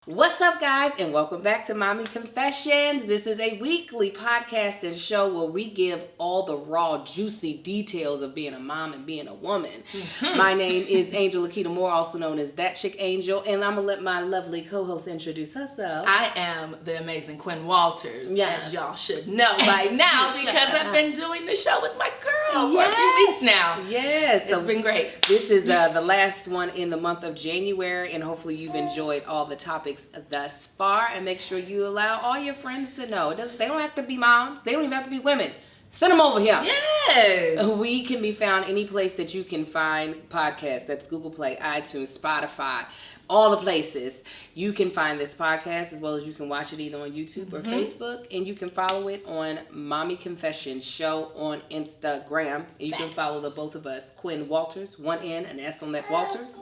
What's up, guys, and welcome back to Mommy Confessions. This is a weekly podcast and show where we give all the raw, juicy details of being a mom and being a woman. My name is Angel Lakita Moore, also known as That Chick Angel, and I'm going to let my lovely co-host introduce herself. I am the amazing Quinn Walters, yes. as y'all should know by now, because I've been doing the show with my girl for a few weeks now. Yes. It's been great. This is the last one in the month of January, and hopefully you've enjoyed all the topics thus far, and make sure you allow all your friends to know. They don't have to be moms. They don't even have to be women. Send them over here. Yes. We can be found any place that you can find podcasts. That's Google Play, iTunes, Spotify, all the places. You can find this podcast as well as you can watch it either on YouTube or Facebook. And you can follow it on Mommy Confessions Show on Instagram. And you can follow the both of us, Quinn Walters, one N, an S on that Walters.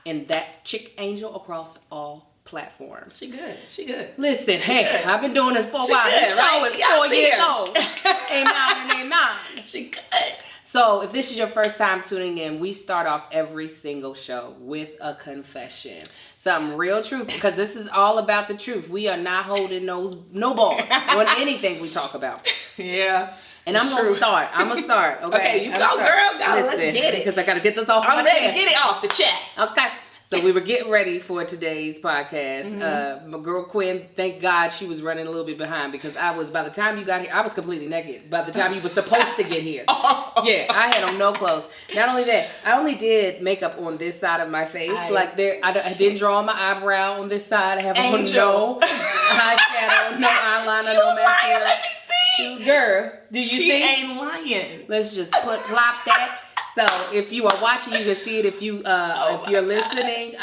And That Chick Angel across all platforms. She good. Listen, hey, I've been doing this for a while. This show is 4 years old. Amen and amen. She good. So if this is your first time tuning in, we start off every single show with a confession. Some real truth, because this is all about the truth. We are not holding no balls on anything we talk about. Yeah. And I'm going to start. Okay? Okay, you go, girl. Let's get it. Because I got to get this off my chest. I'm ready to get it off the chest. Okay. So we were getting ready for today's podcast. My girl Quinn, thank God she was running a little bit behind, because by the time you got here, I was completely naked. By the time you were supposed to get here. Yeah, I had on no clothes. Not only that, I only did makeup on this side of my face. I didn't draw my eyebrow on this side. I have on no eyeshadow, no eyeliner, no mascara. Let me see. Girl, do you see? She ain't lying. Let's just plop that. So if you are watching, you can see it. If you're listening,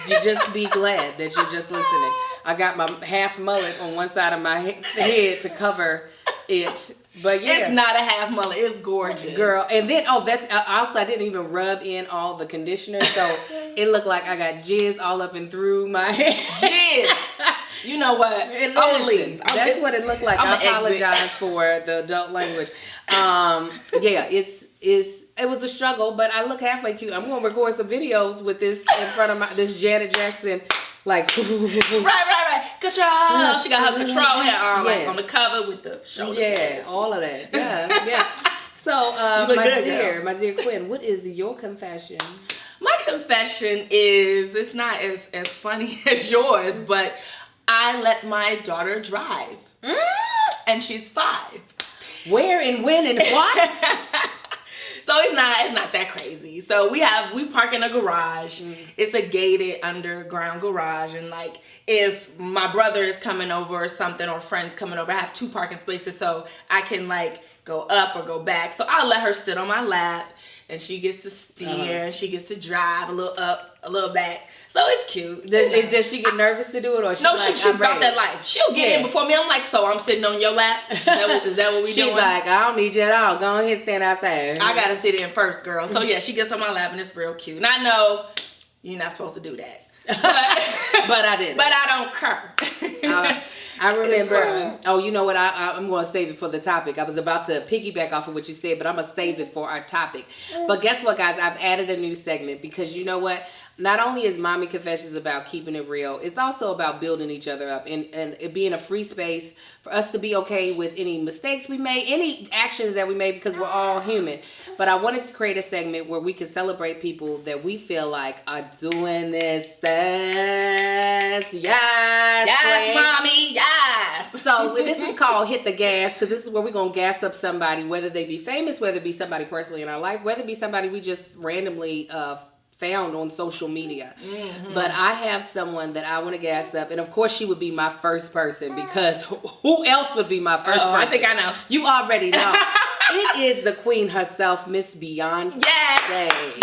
you just be glad that you're just listening. I got my half mullet on one side of my head to cover it. But yeah, it's not a half mullet. It's gorgeous, girl. And then that's also, I didn't even rub in all the conditioner, so it looked like I got jizz all up and through my head. Jizz. You know what? I'm gonna leave. That's what it looked like. I apologize for the adult language. Yeah, it was a struggle, but I look halfway cute. I'm gonna record some videos with this in front of this Janet Jackson, like right. Control. She got her control hat like on the cover with the shoulder. Yeah, all of that. Yeah. So, my dear Quinn, what is your confession? My confession is, it's not as funny as yours, but I let my daughter drive, and she's 5. Where and when and what? So it's not that crazy. So we park in a garage. It's a gated underground garage, and like if my brother is coming over or something, or friends coming over, I have 2 parking spaces, so I can like go up or go back. So I'll let her sit on my lap, and she gets to steer, and she gets to drive a little up, a little back. So it's cute. Does she get nervous to do it, or she's about that life? She'll get in before me. I'm like, so I'm sitting on your lap? Is that what we doing? She's like, I don't need you at all. Go ahead, stand outside. I gotta sit in first, girl. So yeah, she gets on my lap, and it's real cute. And I know you're not supposed to do that, but I did. But I don't care. I remember. Oh, you know what? I'm going to save it for the topic. I was about to piggyback off of what you said, but I'm going to save it for our topic. But guess what, guys? I've added a new segment, because you know what? Not only is Mommy Confessions about keeping it real, it's also about building each other up and it being a free space for us to be okay with any mistakes we made, any actions that we made, because we're all human. But I wanted to create a segment where we could celebrate people that we feel like are doing this. Yes, Mommy, yes. So this is called Hit the Gas, because this is where we're going to gas up somebody, whether they be famous, whether it be somebody personally in our life, whether it be somebody we just randomly found on social media. But I have someone that I want to gas up, and of course she would be my first person, because who else would be my first person? I think I know. You already know. It is the queen herself, Miss Beyonce. Yes.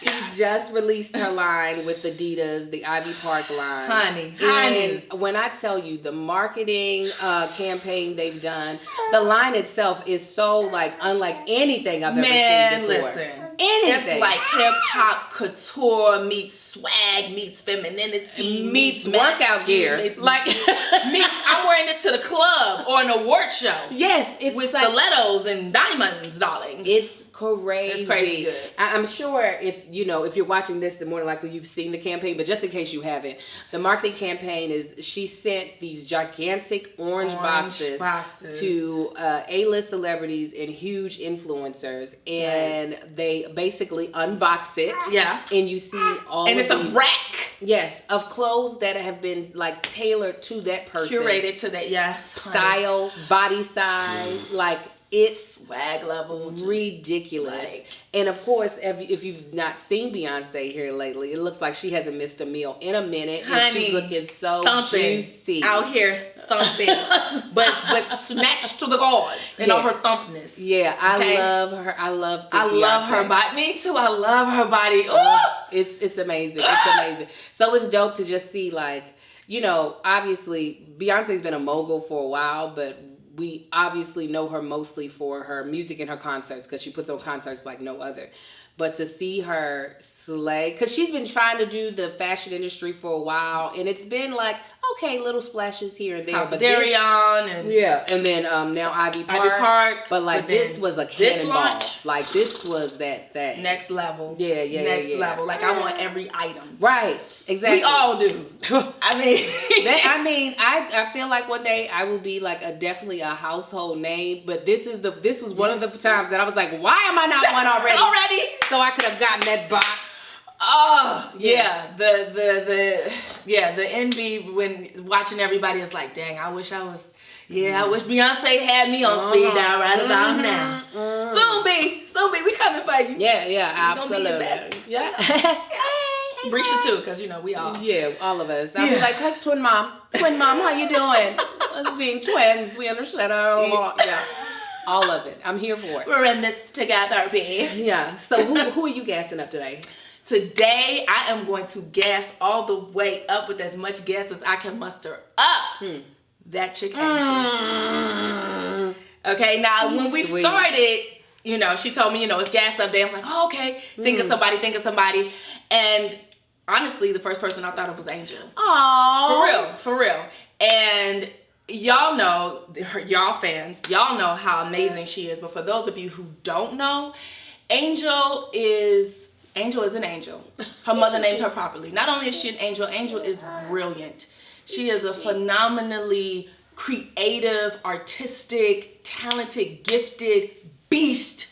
She just released her line with Adidas, the Ivy Park line. Honey. And when I tell you the marketing campaign they've done, the line itself is so like unlike anything I've ever seen before. Listen. Anything. It's like hip hop couture meets swag meets femininity meets workout gear. I'm wearing this to the club or an award show. Yes, it's with like, stilettos and diamonds, darling. It's crazy. It's crazy good. I'm sure if you're watching this, then more than likely you've seen the campaign. But just in case you haven't, the marketing campaign is she sent these gigantic orange boxes to A-list celebrities and huge influencers, and they basically unbox it. Yeah, and you see all. And it's a rack. Yes, of clothes that have been like tailored to that person, curated to that style, body size, like it's swag level, ridiculous. And of course, if you've not seen Beyonce here lately, it looks like she hasn't missed a meal in a minute. Honey, and she's looking so thumping, juicy out here thumping, but snatched to the gods and all her thumpness. Yeah, I love her. I love her body. Me too. I love her body. It's amazing. It's amazing. So it's dope to just see, like, obviously Beyonce's been a mogul for a while, but we obviously know her mostly for her music and her concerts, because she puts on concerts like no other. But to see her slay, because she's been trying to do the fashion industry for a while, and it's been like, okay, little splashes here and there. House of Darion and then now Ivy Park. But like this was a cannonball. Like this was that thing. Next level. Yeah. Next level. Like I want every item. Right. Exactly. We all do. I feel like one day I will be like definitely a household name. But this was one of the times that I was like, why am I not one already? So I could have gotten that box. Oh yeah, the envy when watching everybody is like, dang, I wish I was. Yeah, I wish Beyonce had me on speed dial right about now. Soon be, we coming for you. Yeah, absolutely. Yeah. Brisha too, because we all. Yeah, all of us. I'll be like, hey, twin mom, how you doing? Us being twins, we understand. Yeah. All of it. I'm here for it. We're in this together, B. Yeah. So who are you gassing up today? Today, I am going to gas all the way up with as much gas as I can muster up. That chick Angel. Okay, now when we started, she told me, it's gas up day. I'm like, oh, okay. Think of somebody. And honestly, the first person I thought of was Angel. Aww. For real. And y'all know, y'all fans, y'all know how amazing she is. But for those of you who don't know, Angel is an angel. Her mother named her properly. Not only is she an angel, Angel is brilliant. She is a phenomenally creative, artistic, talented, gifted beast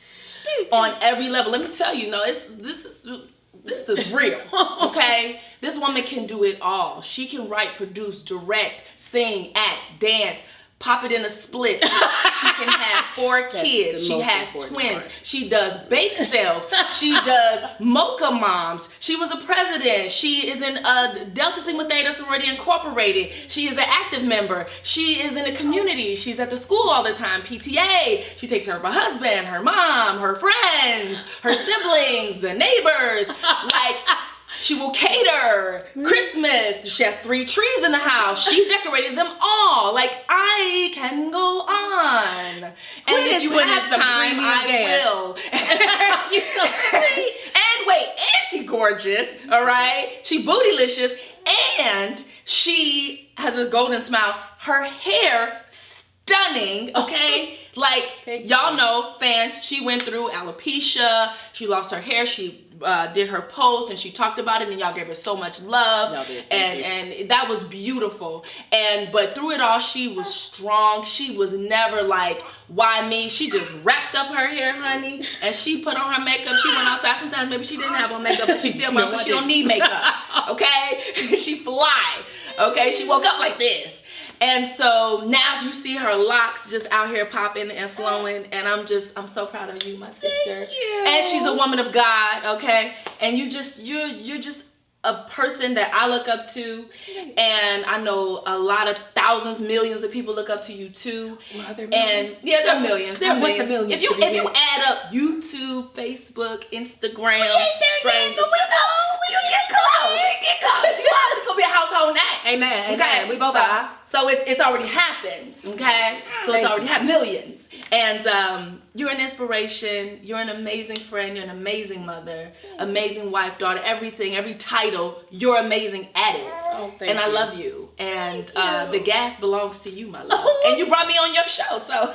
on every level. Let me tell you, this is real, okay? This woman can do it all. She can write, produce, direct, sing, act, dance, pop it in a split. She can have 4 kids. She has twins. She does bake sales. She does mocha moms. She was a president. She is in Delta Sigma Theta Sorority Incorporated. She is an active member. She is in the community. She's at the school all the time, PTA. She takes care of her husband, her mom, her friends, her siblings, the neighbors. Like, she will cater Christmas. She has 3 trees in the house. She decorated them all. Like, I can go on. And if you have time, I will. And wait, and she gorgeous, all right? She bootylicious, and she has a golden smile. Her hair, stunning, okay? Like, y'all know, fans, she went through alopecia. She lost her hair. She did her post and she talked about it, and y'all gave her so much love. And that was beautiful. But through it all, she was strong. She was never like, why me? She just wrapped up her hair, honey, and she put on her makeup. She went outside. Sometimes maybe she didn't have on makeup, but she still went because she don't need makeup, okay? She fly, okay? She woke up like this. And so now you see her locks just out here popping and flowing, and I'm so proud of you, my sister. Thank you. And she's a woman of God, okay? And you're just a person that I look up to, and I know a lot of thousands, millions of people look up to you too. Well, there are millions. And yeah, there are millions. There are millions. If you add up YouTube, Facebook, Instagram, we ain't there yet, but we get close. You always gonna be a household name. Amen. Okay, We both are. So it's already happened. Okay, so it's already had millions. And you're an inspiration. You're an amazing friend. You're an amazing mother, amazing wife, daughter, everything, every title. You're amazing at it. Oh, thank and I you. love you. And the gas belongs to you, my love. And you brought me on your show, so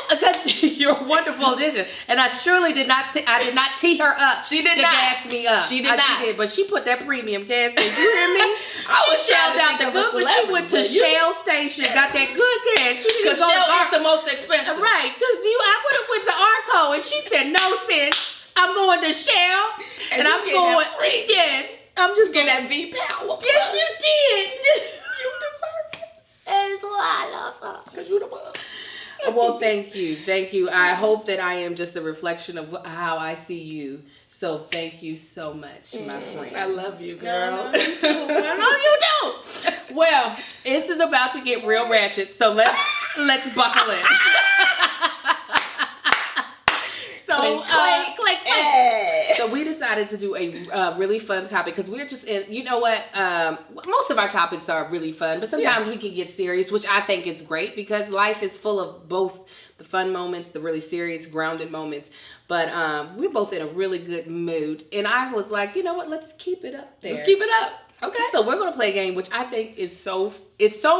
Because you're a wonderful addition, and I surely did not. I did not tee her up. She did to not. gas me up. She did not. She did, but she put that premium gas in. You hear me? I was She trying shelled to out think the of a good, but she went to celebrity, but you- Shell Station, got that good gas. She didn't because go to Shell is Arco. the most expensive. Right, because I would have went to Arco, and she said, "No, sis, I'm going to Shell, and you I'm getting going. that free. Yes, I'm just Get going." that V power. Yes, you did. You deserve it. That's why I love her. Because you the mom. Well, thank you. I hope that I am just a reflection of how I see you. So thank you so much, my friend. I love you, girl. I know you do. Well, this is about to get real ratchet, so let's buckle in. So, click. Hey. So we decided to do a really fun topic because we're just in, you know what, most of our topics are really fun, but sometimes we can get serious, which I think is great because life is full of both the fun moments, the really serious, grounded moments. But we're both in a really good mood. And I was like, you know what, let's keep it up there. Let's keep it up. Okay. So we're going to play a game, which I think is so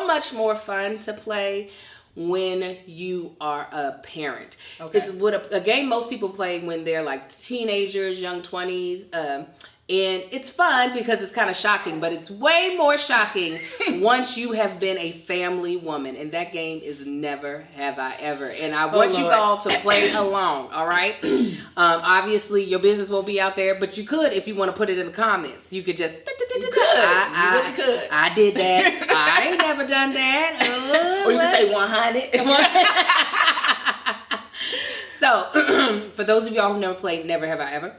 much more fun to play when you are a parent. Okay. It's what a game most people play when they're like teenagers, young 20s. And it's fun because it's kind of shocking, but it's way more shocking once you have been a family woman. And that game is Never Have I Ever. And I want you all to play along, all right? Obviously, your business won't be out there, but you could if you want to put it in the comments. You could just... You could. You really could. I did that. I ain't never done that. Or you can say 100. So, for those of y'all who never played Never Have I Ever,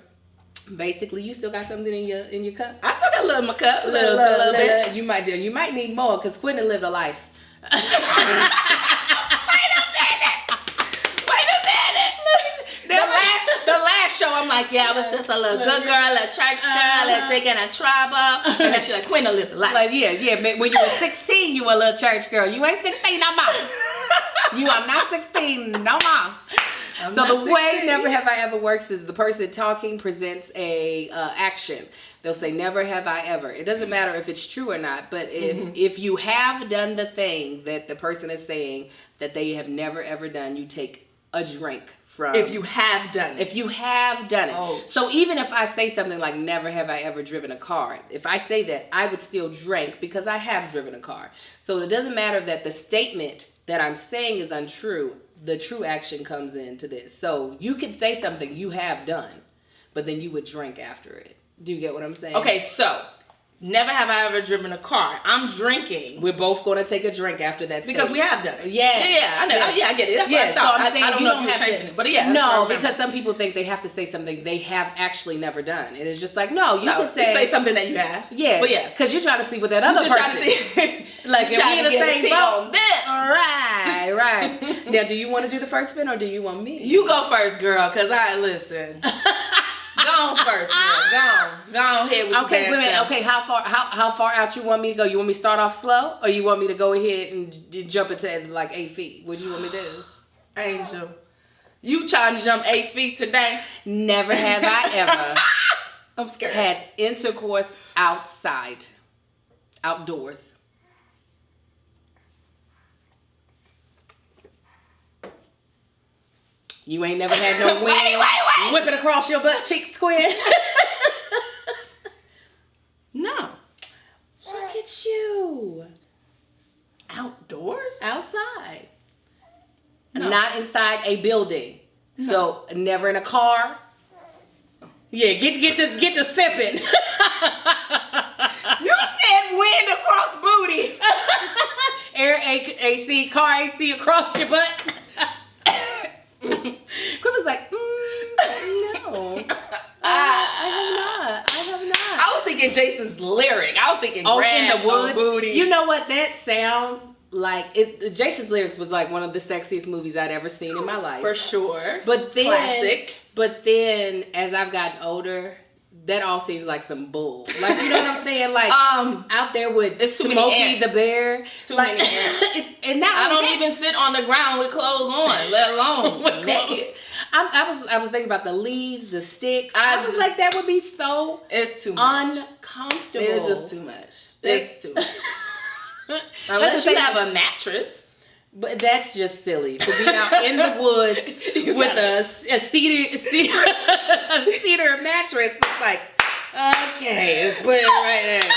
basically you still got something in your cup. I still got a little in my cup. A little bit. You might need more because Quentin lived a life. Wait a minute. The last show, I'm like, yeah, I was just a little good girl, a church girl, a thinking a tribal. And then she's like, Quinn lived a life. Like, yeah. When you were 16, you were a little church girl. You ain't 16 no more. You are not 16 no more. So the way Never Have I Ever works is the person talking presents a action. They'll say, never have I ever. It doesn't matter if it's true or not, but if you have done the thing that the person is saying that they have never ever done, you take a drink from. If you have done it. If you have done it. Oh. So even if I say something like, never have I ever driven a car, if I say that, I would still drink because I have driven a car. So it doesn't matter that the statement that I'm saying is untrue. The true action comes into this. So you could say something you have done, but then you would drink after it. Do you get what I'm saying? Okay, so never have I ever driven a car. I'm drinking. We're both going to take a drink after that Because we have done it. Yeah. Yeah, I know. Yeah. I get it. That's Yeah, what I thought. so I'm saying I don't you know don't if you're have changing to, it. But yeah. that's what I No, remember. because some people think they have to say something they have actually never done. And it's just like, no, you No, can say... say something that you have. Yeah. But yeah. Because you're trying to see what that other Just person... trying to see. Like, if trying we to in the get a same tea boat. on this. Right. Now, do you want to do the first spin or do you want me? You go first, girl, because I listen. Go on first, girl. Go on ahead with Okay, your wait a minute. self. Okay, how far out you want me to go? You want me to start off slow, or you want me to go ahead and jump into like 8 feet? What do you want me to do? Angel, you trying to jump 8 feet today? Never have I ever I'm scared. had intercourse outdoors. You ain't never had no wind Wait. whipping across your butt cheeks, Quinn. No. Look at you. Outdoors? Outside. No. Not inside a building. No. So never in a car. Yeah, get to sipping. You said wind across booty. Air AC, car AC across your butt. Quinn was like, no. I have not. I was thinking Jason's lyric. I was thinking grass in the woods. booty. You know what? That sounds like it. Jason's Lyrics was like one of the sexiest movies I'd ever seen in my life. For sure. But then, Classic. But then, as I've gotten older, that all seems like some bull. Like, you know what I'm saying? Like, out there with it's too Smokey many ants. the bear. Too like, many ants. I don't even sit on the ground with clothes on, let alone naked. I was thinking about the leaves, the sticks. I was like, that would be so it's too much. Uncomfortable. It's just too much. It's too much. Unless you have a mattress. But that's just silly to be out in the woods with a cedar mattress. It's like, okay, let's put it right there.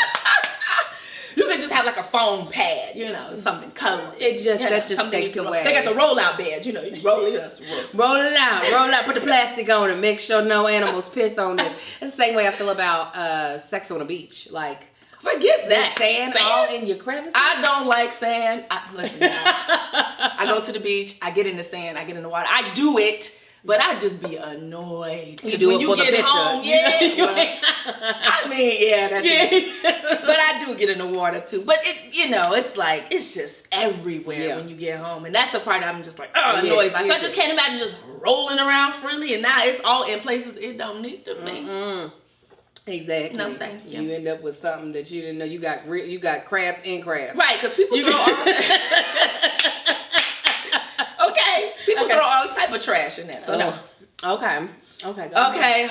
You could just have like a foam pad, you know, something cozy. It just that just takes away. They got the roll-out beds, you know, you roll it out. Roll it out, put the plastic on it, make sure no animals piss on this. It's the same way I feel about sex on the beach. Like, forget that. Sand all in your crevices? I don't like sand. Listen, I go to the beach, I get in the sand, I get in the water. I do it, but I just be annoyed. You do it for the picture. Home, I mean, yeah, that's it. But I do get in the water too. But it's like, it's just everywhere when you get home. And that's the part I'm just like, annoyed by. So I just can't imagine just rolling around freely, and now it's all in places it don't need to be. Mm-mm. Exactly. No, thank you. You end up with something that you didn't know. You got crabs in crabs. Right, because people throw all people throw all type of trash in that. So no. Okay. Okay.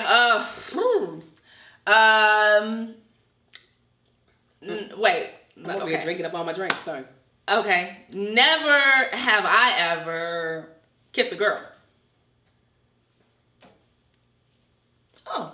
Wait. I'm over here drinking up all my drink. Sorry. Okay. Never have I ever kissed a girl. Oh.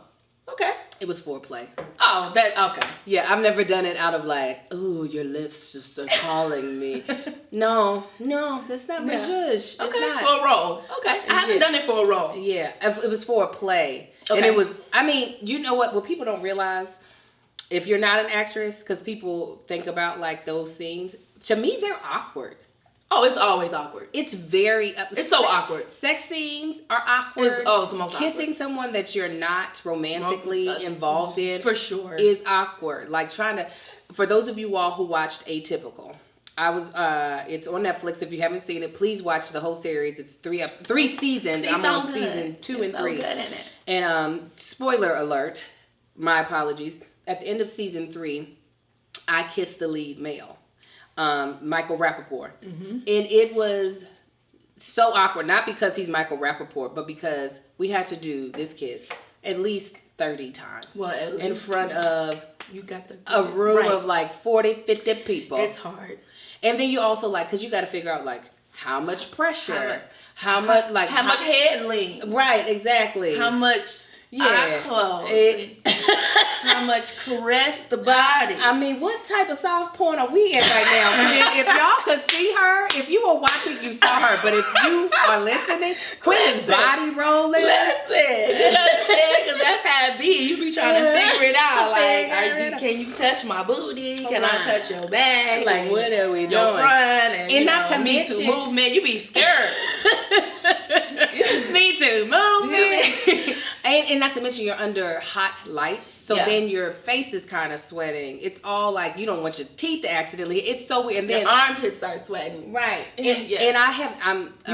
Okay. It was foreplay. Oh, okay. Yeah, I've never done it out of like, ooh, your lips just are calling me. No, that's not my zhuzh. Okay, it's not. For a role. Okay, I haven't done it for a role. Yeah, it was for a play. Okay. And it was, I mean, you know what people don't realize, if you're not an actress, because people think about like those scenes, to me, they're awkward. Oh, it's always awkward. It's very... it's so awkward. Sex scenes are awkward. It's the most Kissing awkward. Someone that you're not romantically involved in... For sure. ...is awkward. Like trying to... For those of you all who watched Atypical, it's on Netflix. If you haven't seen it, please watch the whole series. It's three seasons. I'm on season 2 and 3. So good in it. And spoiler alert, my apologies. At the end of season 3, I kissed the lead male. Michael Rappaport. Mm-hmm. And it was so awkward, not because he's Michael Rappaport, but because we had to do this kiss at least 30 times in front of a room of like 40, 50 people. It's hard. And then you also like, because you got to figure out like how much pressure, how much head lean. Right, exactly. How much eye close. How much caress the body. I mean, what type of soft porn are we in right now? If y'all could see her, if you were watching, you saw her. But if you are listening, Quinn is body rolling. Listen, you understand? Because that's how it be. You be trying to figure it out. Like, can you touch my booty? Can I touch your back? Like, what are we doing? Your front and not to Me mention Too movement. You be scared. Me Too movement. And not to mention you're under hot lights, so then your face is kind of sweating. It's all like you don't want your teeth to accidentally. It's so weird. And then your armpits start sweating. Right. And you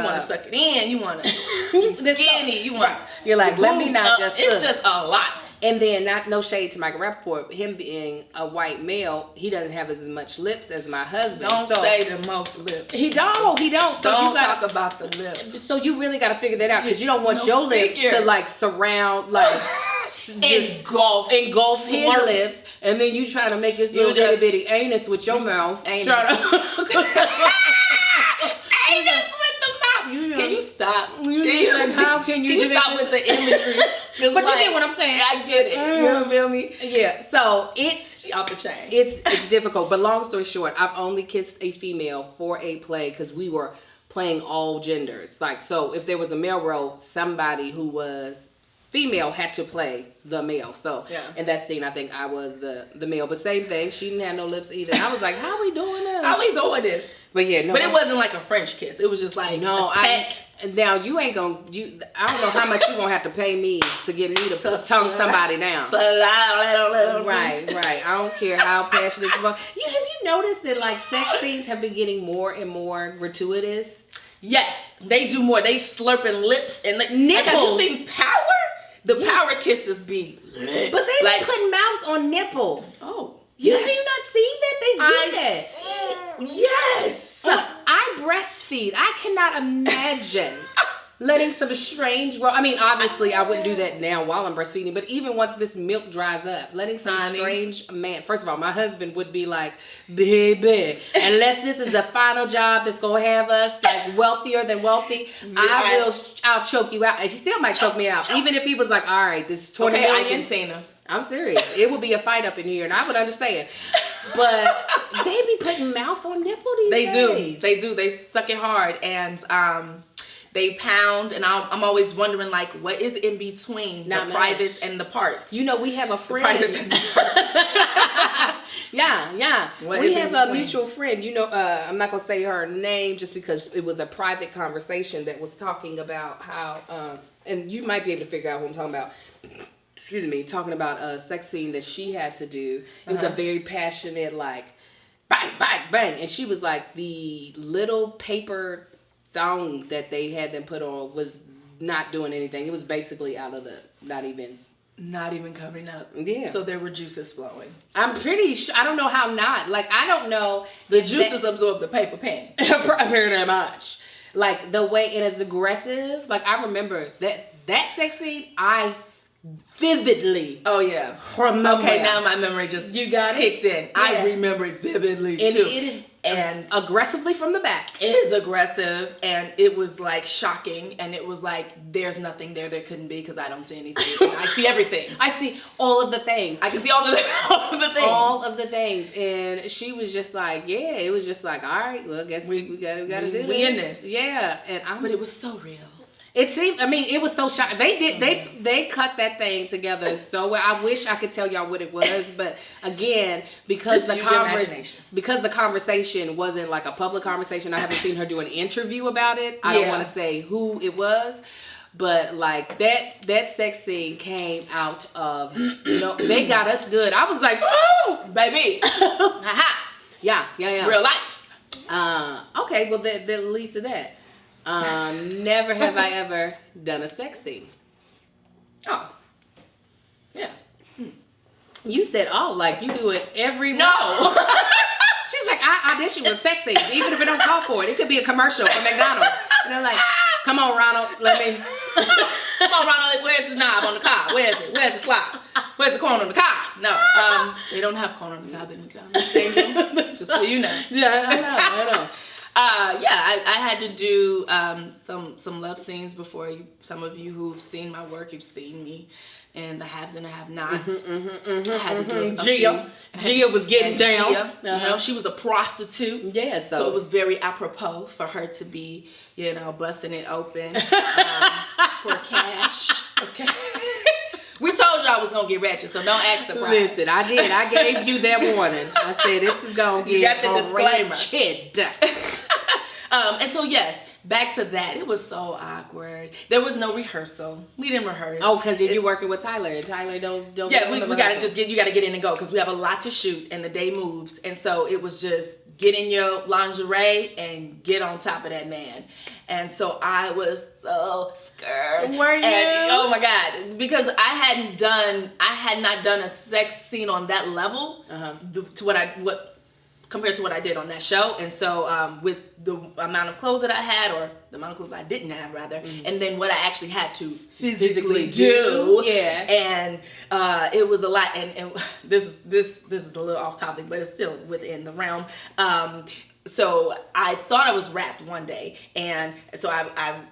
want to suck it in. You want to be skinny. You want. You're like, let me not just. It's just a lot. And then, no shade to Michael Rappaport, him being a white male, he doesn't have as much lips as my husband. Don't say the most lips. He don't. So don't talk about the lips. So you really got to figure that out because you don't want your lips to like surround, like engulf his lips, and then you try to make this little itty bitty anus with your mouth. Anus Can you stop? How can you stop with the imagery? But you get what I'm saying. I get it. You feel me? Yeah. So it's off the chain. It's difficult. But long story short, I've only kissed a female for a play because we were playing all genders. Like, so if there was a male role, somebody who was female had to play the male. So in that scene, I think I was the male. But same thing. She didn't have no lips either. I was like, how we doing this? How we doing this? But yeah, no. But it wasn't like a French kiss. It was just like a peck. Now you ain't gonna. I don't know how much you gonna have to pay me to get me to tongue somebody down. Right. I don't care how passionate it's about. Have you noticed that like sex scenes have been getting more and more gratuitous? Yes, they do more. They slurping lips and like nipples. Have you seen Power? the power kisses be lit. But they like putting mouths on nipples. Oh. You Yes. do not see that? They do that. Yes. I breastfeed. I cannot imagine letting some strange, I mean, obviously I wouldn't do that now while I'm breastfeeding, but even once this milk dries up, letting some strange man, first of all, my husband would be like, baby, unless this is the final job that's going to have us like wealthier than wealthy, I'll choke you out. He still might choke me out. Even if he was like, all right, this is 20 million. I can say no. I'm serious. It would be a fight up in here, and I would understand. But they be putting mouth on nipple these days. They do. They suck it hard, and they pound. And I'm always wondering, like, what is in between the privates and the parts? You know, we have a friend. Privates and the parts. Yeah. We have a mutual friend. You know, I'm not gonna say her name just because it was a private conversation that was talking about how, and you might be able to figure out what I'm talking about. Excuse me, talking about a sex scene that she had to do. It was a very passionate, like, bang, bang, bang. And she was like, the little paper thong that they had them put on was not doing anything. It was basically out of the, not even covering up. Yeah. So there were juices flowing. I'm pretty sure, I don't know how not. Like, I don't know. The juices absorb the paper pen. Very much. Like, the way, and it's aggressive. Like, I remember that sex scene, I vividly remember. Okay, now my memory just kicked in. Yeah. I remember it vividly and too. It is and aggressively from the back. It is aggressive, and it was like shocking, and it was like there's nothing there couldn't be because I don't see anything. I see everything. I see all of the things. I can see all of the things. All of the things, and she was just like, yeah. It was just like, all right, well, I guess we gotta do this. We in this, yeah. But it was so real. It seemed, I mean, it was so shocking. They cut that thing together so well. I wish I could tell y'all what it was, but again, because the conversation wasn't like a public conversation, I haven't seen her do an interview about it. I don't want to say who it was, but like that sex scene came out of, they got us good. I was like, oh, baby. Aha. Yeah. Real life. Okay, well, that leads to that. Never have I ever done a sex scene. Oh. Yeah. You said, oh, like you do it every month. No. She's like, I audition with sex scenes, even if it don't call for it. It could be a commercial for McDonald's. And they're like, come on, Ronald, let me. Come on, Ronald, where's the knob on the car? Where's it? Where's the slot? Where's the corn on the car? No. They don't have corn on the cob at McDonald's. Just so you know. Yeah, I know. I had to do some love scenes before. Some of you who've seen my work, you've seen me in the haves and the have-nots. I had to do it. Gia was getting down. Gia, she was a prostitute. Yeah, so it was very apropos for her to be, busting it open for cash. Okay. We told y'all I was gonna get ratchet, so don't act surprised. Listen, I did. I gave you that warning. I said this is gonna get. You got the disclaimer. Ratchet. And so yes, back to that. It was so awkward. There was no rehearsal. We didn't rehearse. Oh, because you're working with Tyler, and Tyler don't. Yeah, we gotta you gotta get in and go because we have a lot to shoot, and the day moves, and so it was just get in your lingerie and get on top of that man. And so I was so scared. Were you? And, oh my God, because I had not done a sex scene on that level compared to what I did on that show. And so with the amount of clothes that I had, or the amount of clothes I didn't have rather, and then what I actually had to physically do. Yeah. And it was a lot. And this is a little off topic, but it's still within the realm. So I thought I was wrapped one day, and so I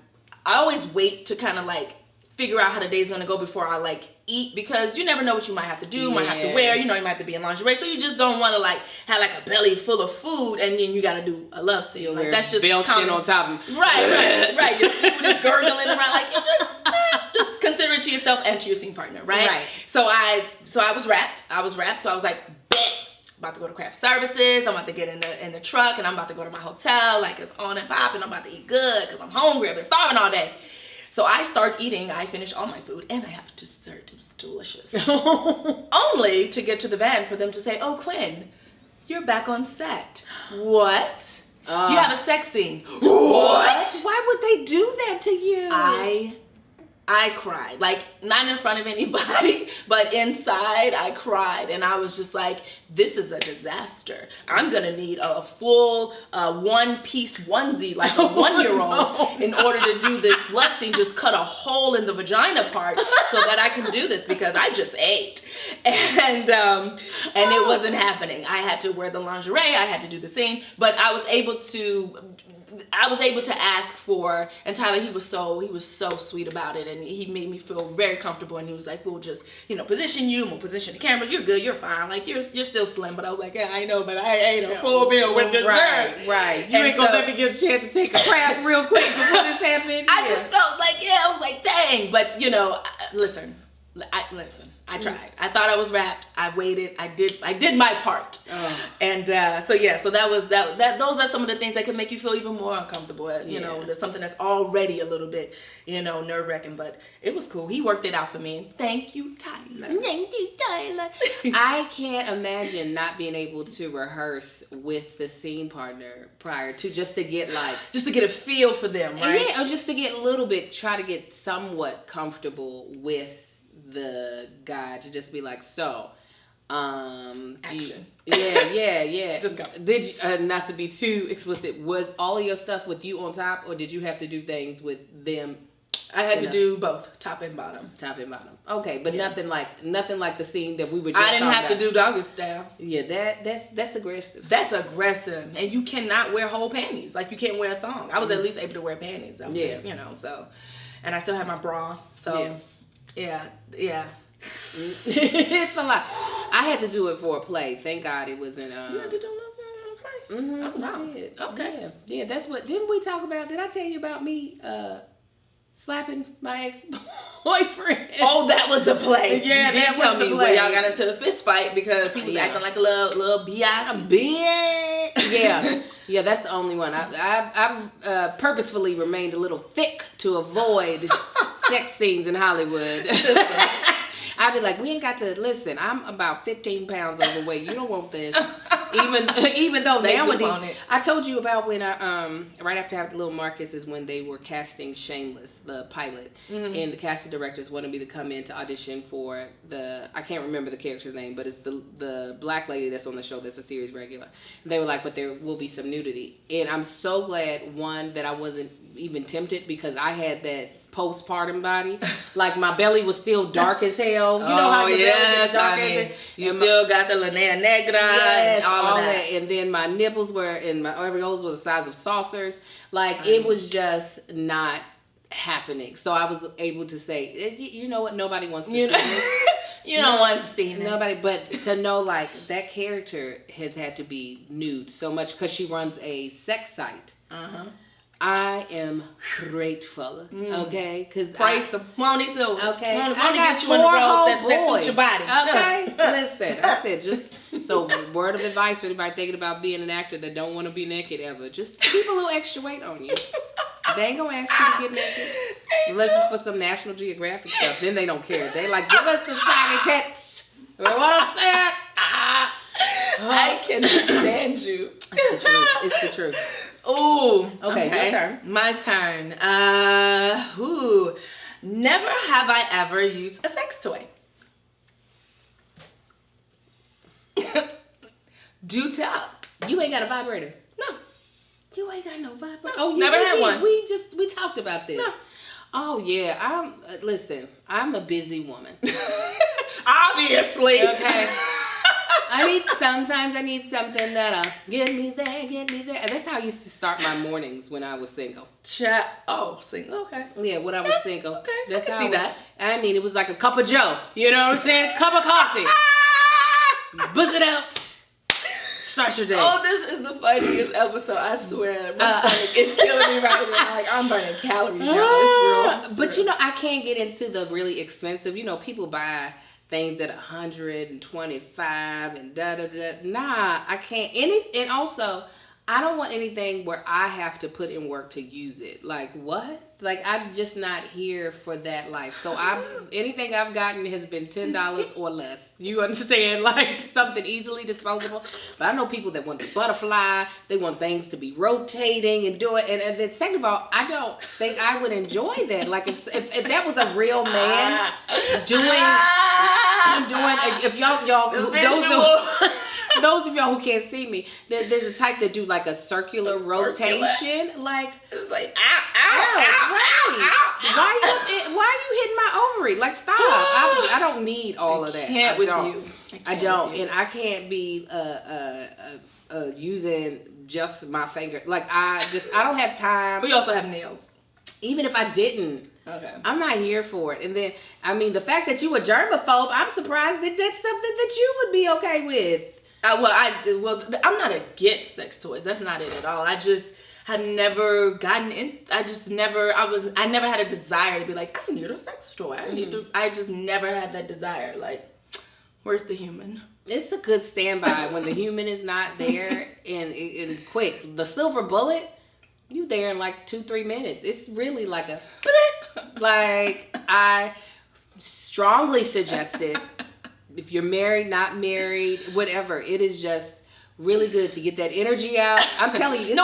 always wait to kind of like figure out how the day's gonna go before I like eat, because you never know what you might have to do, might have to wear, you might have to be in lingerie, so you just don't want to like have like a belly full of food and then you gotta do a love scene. Like that's just belching on top of me. Right. Your food is gurgling around, like you just consider it to yourself and to your scene partner, right? So I was wrapped. So I was like, bet. About to go to craft services. I'm about to get in the truck, and I'm about to go to my hotel. Like it's on and popping. I'm about to eat good because I'm hungry. I've been starving all day. So I start eating. I finish all my food, and I have dessert. It was delicious. Only to get to the van for them to say, "Oh, Quinn, you're back on set." What? You have a sex scene. What? Why would they do that to you? I I cried. Like, not in front of anybody, but inside I cried. And I was just like, this is a disaster. I'm going to need a full one-piece onesie, like a 1-year-old, in order to do this love scene. Just cut a hole in the vagina part so that I can do this, because I just ate. And it wasn't happening. I had to wear the lingerie. I had to do the scene. But I was able to ask for, and Tyler, he was so sweet about it, and he made me feel very comfortable, and he was like, we'll just, position you, we'll position the cameras, you're good, you're fine, like, you're still slim. But I was like, yeah, I know, but I ate a full meal with dessert. Right. You ain't gonna let me get a chance to take a crap real quick before this happened. I just felt like, I was like, dang. But, listen, I tried. I thought I was wrapped. I waited. I did my part. And so that was that. Those are some of the things that can make you feel even more uncomfortable. There's something that's already a little bit, nerve wracking. But it was cool. He worked it out for me. And thank you, Tyler. Thank you, Tyler. I can't imagine not being able to rehearse with the scene partner prior to, just to get a feel for them, right? Yeah, or just to get try to get somewhat comfortable with the guy, to just be like, so action. Yeah. Just go. Did you, not to be too explicit, was all of your stuff with you on top, or did you have to do things with them? I had to do both, top and bottom. Okay, but nothing like the scene that we were just I didn't have to do doggy style. Yeah, that's aggressive. That's aggressive. And you cannot wear whole panties. Like, you can't wear a thong. I was at least able to wear panties. So, and I still had my bra. So yeah. It's a lot. I had to do it for a play. Thank God it wasn't. You had to do a play? Mm-hmm, Oh, wow. I did. Okay. Yeah, that's what. Didn't we talk about? Did I tell you about me slapping my ex-boyfriend? Oh, that was the play. Yeah, you did that tell was the me play. where y'all got into the fist fight because he was acting like a little biatch. Yeah, that's the only one. I've purposefully remained a little thick to avoid sex scenes in Hollywood. I'd be like, we ain't got to listen. I'm about 15 pounds overweight. You don't want this. Even though nowadays, I told you about when I right after I had Little Marcus is when they were casting Shameless, the pilot, and the casting directors wanted me to come in to audition for I can't remember the character's name, but it's the black lady that's on the show that's a series regular. And they were like, but there will be some nudity, and I'm so glad that I wasn't even tempted, because I had that postpartum body. Like, my belly was still dark as hell. You know how your belly gets dark as hell? You still got the linea negra and all of that. And then my nipples and my areolas were the size of saucers. Like, it was just not happening. So I was able to say, you know what? Nobody wants to see this. You don't want to see it. Nobody, but to know, like, that character has had to be nude so much because she runs a sex site. I am grateful, okay? Because praise them. Won't need to. Okay. Won't get you in the roles that suit your body. Okay. Listen, I said, just so word of advice for anybody thinking about being an actor that don't want to be naked ever: just keep a little extra weight on you. They ain't gonna ask you to get naked unless it's for some National Geographic stuff. Then they don't care. They like, give us the saggy tits. What I said. I cannot stand you. It's the truth. It's the truth. Ooh. Okay, your turn. My turn. Never have I ever used a sex toy. Do tell. You ain't got a vibrator. No. You ain't got no vibrator. No, Oh, never had one. We talked about this. No. Oh yeah. I'm a busy woman. Obviously. Okay. Sometimes I need something that'll get me there. And that's how I used to start my mornings when I was single. Single, okay. Yeah, when I was single. Okay, that's I can see that. I mean, it was like a cup of joe. You know what I'm saying? Cup of coffee. Buzz it out. Start your day. Oh, this is the funniest episode, I swear. My stomach is killing me right now. Like, I'm burning calories, y'all. It's real. But I can't get into the really expensive. People buy things at $125 and da da da. Nah, I can't. And also, I don't want anything where I have to put in work to use it. Like, what? Like, I'm just not here for that life. So anything I've gotten has been $10 or less. You understand? Like, something easily disposable. But I know people that want the butterfly. They want things to be rotating and doing. And then second of all, I don't think I would enjoy that. Like, if that was a real man if y'all those of y'all who can't see me, there's a type that do like a circular rotation. Like, it's like, ow. Right. Why are you hitting my ovary? Like, stop. I don't need all of that. I don't. And I can't be using just my finger. Like, I don't have time. We also have nails. Even if I didn't. Okay. I'm not here for it. And then, I mean, the fact that you a germaphobe, I'm surprised that that's something that you would be okay with. I'm not against sex toys. That's not it at all. I just have never gotten in. I never had a desire to be like, I need a sex toy. I just never had that desire. Like, where's the human? It's a good standby when the human is not there and quick. The silver bullet, you there in like 2-3 minutes. It's really like I strongly suggested, if you're married, not married, whatever, it is just really good to get that energy out. I'm telling you.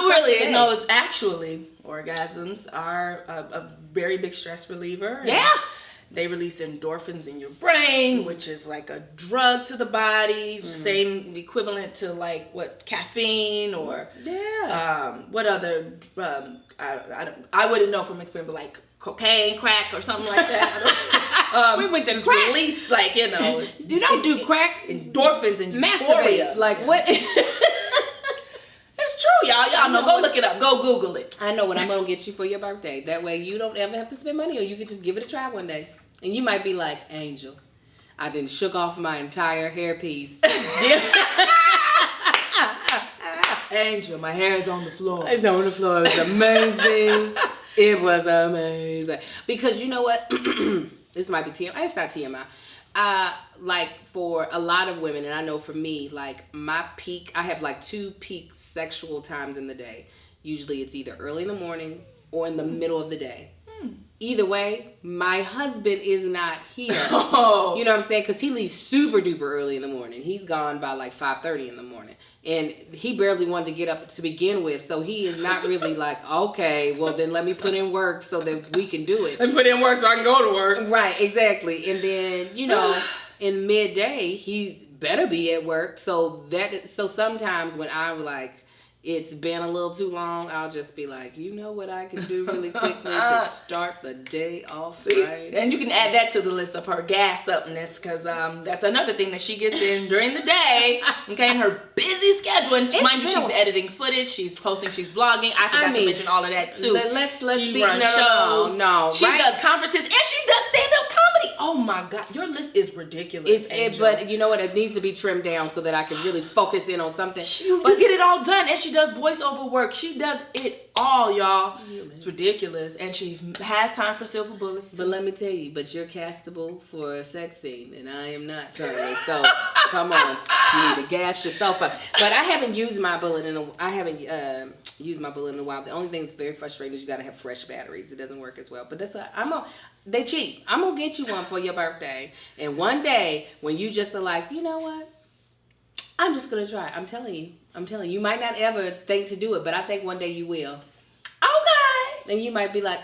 Actually, orgasms are a very big stress reliever. Yeah. They release endorphins in your brain, which is like a drug to the body, same equivalent to like caffeine or what other I wouldn't know from experience, but like cocaine, crack, or something like that. We went to just crack. release, like, you don't do crack. Endorphins and masturbate. euphoria. Like, what? It's true, y'all. Y'all know. Go look it up. Go Google it. I know what I'm gonna get you for your birthday. That way you don't ever have to spend money, or you could just give it a try one day. And you might be like, Angel, I done shook off my entire hairpiece. Angel, my hair is on the floor. It's on the floor. It was amazing. It was amazing. Because you know what? This might be TMI. It's not TMI. Like, for a lot of women, and I know for me, like, my peak, I have like 2 peak sexual times in the day. Usually it's either early in the morning or in the middle of the day. Either way, my husband is not here. Oh. You know what I'm saying? Because he leaves super duper early in the morning. He's gone by like 5:30 in the morning. And he barely wanted to get up to begin with. So he is not really like, okay, well then let me put in work so that we can do it. Let me put in work so I can go to work. Right, exactly. And then, in midday, he's better be at work. So sometimes when I'm like, it's been a little too long, I'll just be like, you know what I can do really quickly to start the day off right? And you can add that to the list of her gas upness, because that's another thing that she gets in during the day, okay, in her busy schedule. And mind you, she's editing footage, she's posting, she's vlogging. I forgot to mention all of that too. Let's she runs shows. No, she does conferences, and she does stand-up comedy. Oh my God, your list is ridiculous. But you know what? It needs to be trimmed down so that I can really focus in on something. You get it all done, and she does voiceover work. She does it all, y'all. It's ridiculous. And she has time for silver bullets too. But let me tell you, you're castable for a sex scene, and I am not currently. So come on, you need to gas yourself up. But I haven't used my bullet in a while. The only thing that's very frustrating is you gotta have fresh batteries. It doesn't work as well. But they cheap. I'm gonna get you one for your birthday. And one day when you just are like, you know what? I'm just gonna try. I'm telling you. You might not ever think to do it, but I think one day you will. Okay. And you might be like,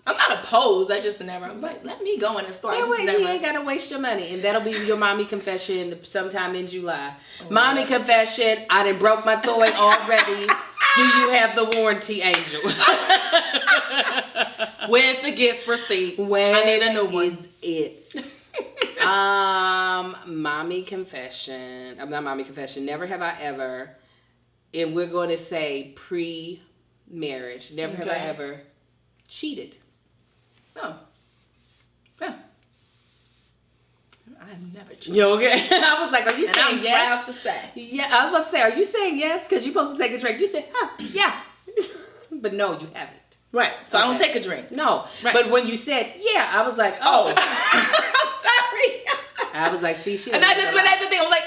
I'm not opposed. I just never. I'm like, let me go in the store. You ain't gotta waste your money, and that'll be your mommy confession sometime in July. Mommy confession. I done broke my toy already. Do you have the warranty, Angel? Where's the gift receipt? I need a new one. Is it? Mommy confession. I'm not mommy confession. Never have I ever. And we're going to say pre-marriage. Never have I ever cheated. Oh. Yeah. I've never cheated. You okay? I was like, are you saying I'm yes? proud to say. Yeah, I was about to say, are you saying yes? Because you're supposed to take a drink. You said, yeah. But no, you haven't. Right. So I don't take a drink. No. Right. But when you said, yeah, I was like, oh. I'm sorry. I was like, see, she. And I did, but at the thing, I was like,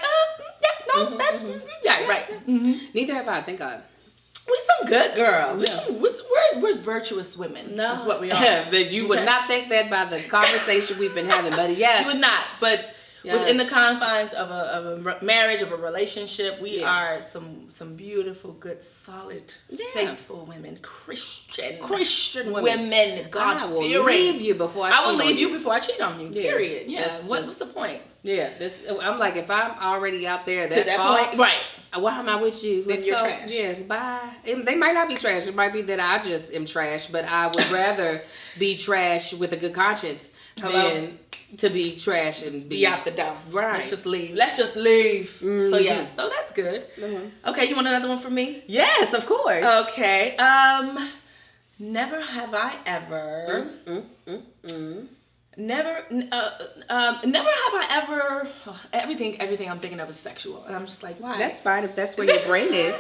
yeah, no, that's yeah, right. Neither have I, thank God. We some good girls. Yeah. We're virtuous women. No. That's what we are. That you would not think that by the conversation we've been having, but yes. You would not, but Yes. within the confines of a marriage, of a relationship, we are some beautiful, good, solid, faithful women, Christian women, God I will fearing. leave you before I will leave you before I cheat on you. Yeah. Period. Yeah. That's What's the point? Yeah, I'm like, if I'm already out there To that point, right? Why am I with you? Then you're trash. Yeah, bye. They might not be trash. It might be that I just am trash, but I would rather be trash with a good conscience than to be trash and be out the door. Right. Let's just leave. Mm-hmm. So yeah, so that's good. Mm-hmm. Okay, you want another one from me? Yes, of course. Okay. Never have I ever. Never have I ever. Everything I'm thinking of is sexual, and I'm just like, why? That's fine if that's where your brain is.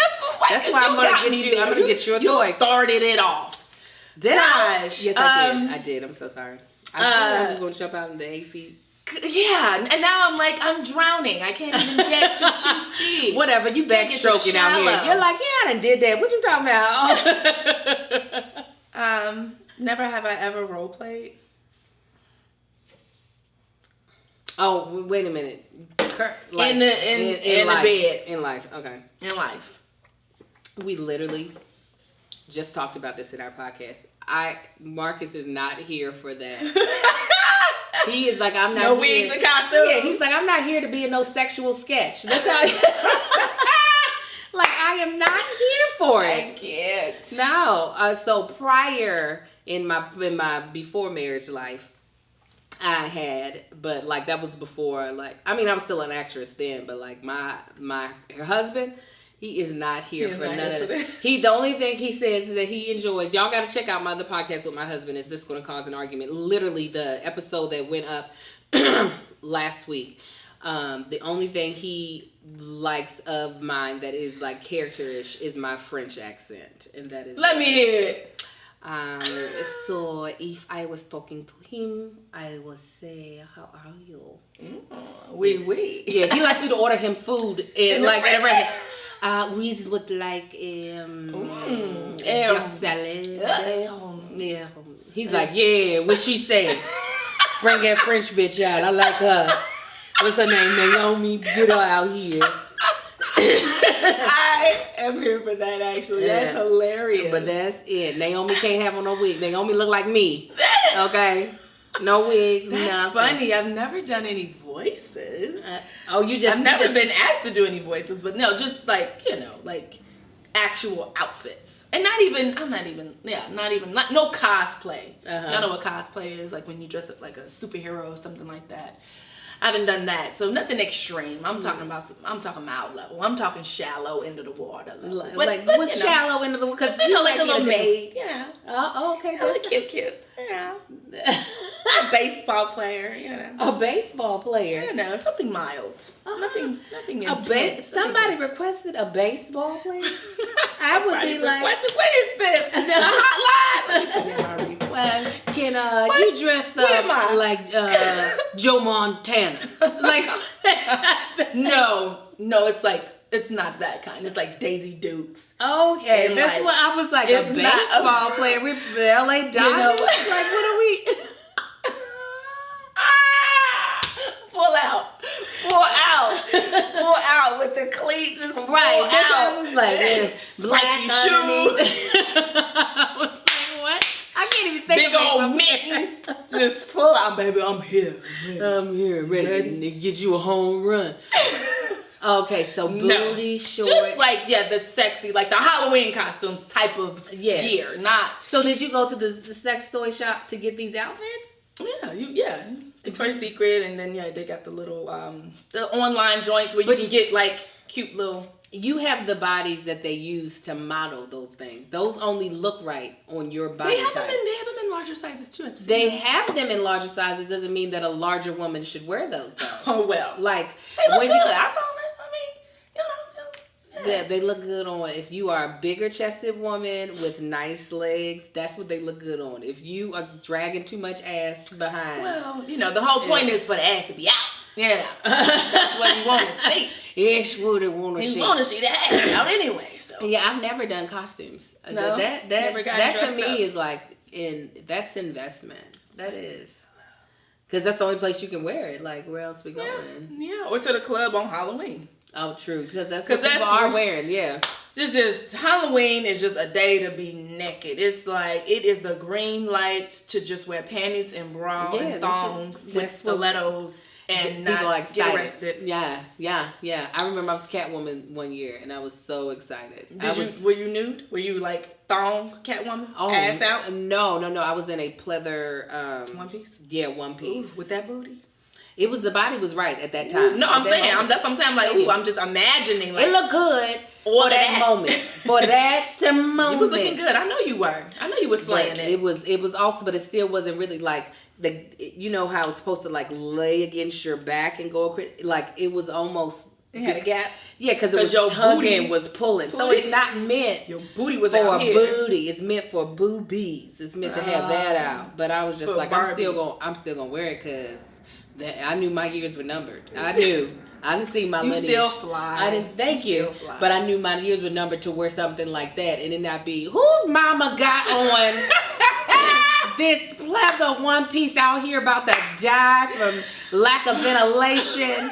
That's why I'm got gonna me get you. there. I'm gonna get you a toy. You started it off. Did I? Gosh. Yes, I did. I did. I'm so sorry. I thought I was gonna jump out in the 8 feet. Yeah, and now I'm like, I'm drowning. I can't even get to 2 feet. Whatever, you backstroking out here. You're like, yeah, I done did that. What you talking about? Never have I ever role played. Oh, wait a minute. Like, in the life. bed. In life, okay. In life. We literally just talked about this in our podcast. Marcus is not here for that. He is like, I'm not no here. wigs and costumes. Yeah, he's like, I'm not here to be in no sexual sketch. That's how like, I am not here for it. I can't. No. So prior in my before marriage life, I had, but like that was before, like, I mean, I was still an actress then, but like my husband, he is not here for none of that. The only thing he says is that he enjoys. Y'all got to check out my other podcast with my husband. Is this going to cause an argument? Literally, the episode that went up last week. The only thing he likes of mine that is like characterish is my French accent, and that is. Let me hear it. So if I was talking to him, I would say, "How are you?" Oui. Yeah, he likes me to order him food and like at a restaurant. We would like salad. Yeah, he's like, yeah. What she say? Bring that French bitch out. I like her. What's her name? Naomi. Get her out here. I am here for that, actually. Yeah. That's hilarious. But that's it. Naomi can't have on no wig. Naomi look like me. Okay? No wigs, that's nothing. Funny. I've never done any voices. I've never been asked to do any voices, but no, just like, like actual outfits. And no cosplay. Y'all know what cosplay is? Like when you dress up like a superhero or something like that. I haven't done that, so nothing extreme. I'm talking mouth level. I'm talking shallow into the water level. But what's shallow into the water? Because like a little maid, Oh, okay. A little cute, a baseball player, A baseball player, something mild. Nothing intense. Somebody requested a baseball player. I would be like, what is this? A hotline? Let me put in my request. Can you dress up like Joe Montana? Like no, it's not that kind. It's like Daisy Dukes. Okay, and that's what I was like. A baseball player with the LA Dodgers. Like, what are we? Full out with the cleats. It's right. That's what I was like. Spiky shoes. I was like, what? I can't even think big old mitten. Just full out, baby. I'm here. Ready to get you a home run. Okay, so booty short. Just like, the sexy, like the Halloween costumes type of gear. Not. So did you go to the sex toy shop to get these outfits? Yeah. Victoria's Secret, and then they got the little the online joints where you can get like cute little. You have the bodies that they use to model those things. Those only look right on your body type. They have them in larger sizes too. They have them in larger sizes. Doesn't mean that a larger woman should wear those though. Oh well. Like they look good. I saw them. Yeah, they look good on. If you are a bigger chested woman with nice legs, that's what they look good on. If you are dragging too much ass behind. Well, the whole point is for the ass to be out. Yeah. That's what you want to see. Yes, what they want to see. You want to see the ass out anyways. yourself? Yeah, I've never done costumes. No? That Never got to dressed me up? is like that's investment. That is. Because that's the only place you can wear it. Like, where else we going? Yeah, or to the club on Halloween. Oh, true. Because that's what people are wearing. Yeah. Just Halloween is just a day to be naked. It's like, it is the green light to just wear panties and bra and thongs with stilettos and people not get arrested. Yeah. I remember I was Catwoman one year and I was so excited. Were you nude? Were you like thong Catwoman? Oh, ass out? No. I was in a pleather one piece. Yeah, one piece. Ooh, with that booty. The body was right at that time. No, I'm saying, that's what I'm saying. I'm like, ooh, I'm just imagining. Like, it looked good for that moment. For that moment. You was looking good. I know you were. I know you were slaying it. It was also, but it still wasn't really like, you know how it's supposed to like lay against your back and go, like it was almost. It had a gap. Yeah, because it was your tugging, was pulling. So it's not meant your booty was for out here. Booty. It's meant for boobies. It's meant to have that out. But I was just like, I'm still gonna wear it because I knew my years were numbered. I didn't see my lineage. You still fly. I didn't. Thank you. But I knew my years were numbered to wear something like that, and it not be whose mama got on this pleather one piece out here about to die from lack of ventilation.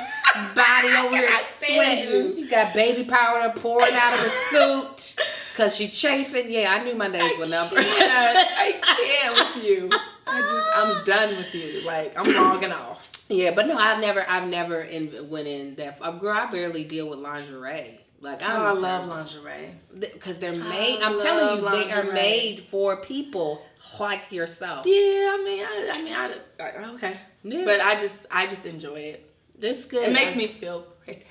Body over here sweating. You got baby powder pouring out of the suit because she chafing. Yeah, I knew my days were numbered. I can't with you. I'm done with you. Like, I'm logging off. Yeah, but no, I've never went in that. Girl, I barely deal with lingerie. Like, I love lingerie because they're made. I'm telling you, they are made for people like yourself. Yeah, I okay. Yeah. But I just enjoy it. It's good. It makes me feel pretty.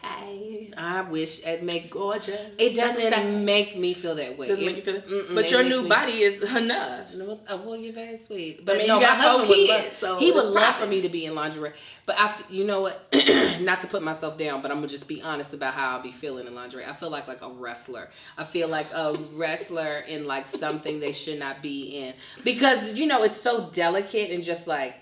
I wish it makes gorgeous. It doesn't make me feel that way. Doesn't make you feel it? But your new body is enough. Well, you're very sweet. But you got 4 kids, so he would love for me to be in lingerie. But you know what? Not to put myself down, but I'm gonna just be honest about how I'll be feeling in lingerie. I feel like a wrestler. I feel like a wrestler in like something they should not be in because it's so delicate and just like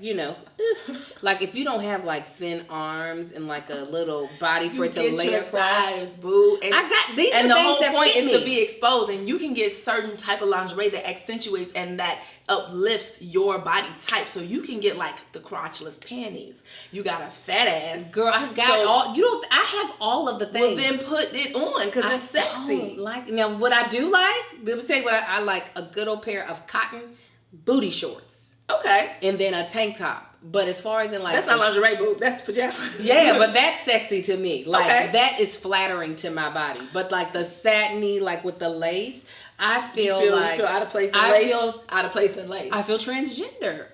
like if you don't have like thin arms and like a little body for it to lay across, boo. And I got these. And the whole point is to be exposed, and you can get certain type of lingerie that accentuates and that uplifts your body type. So you can get like the crotchless panties. You got a fat ass, girl. I've got all. I have all of the things. Well, then put it on because it's sexy. Now, what I do like. Let me tell you what I like: a good old pair of cotton booty shorts. Okay. And then a tank top. But as far as in like that's not lingerie, boo. That's pajamas. Yeah, but that's sexy to me. Like that is flattering to my body. But like the satiny, like with the lace, I feel like you feel out of place in lace. Feel out of place in lace. I feel transgender.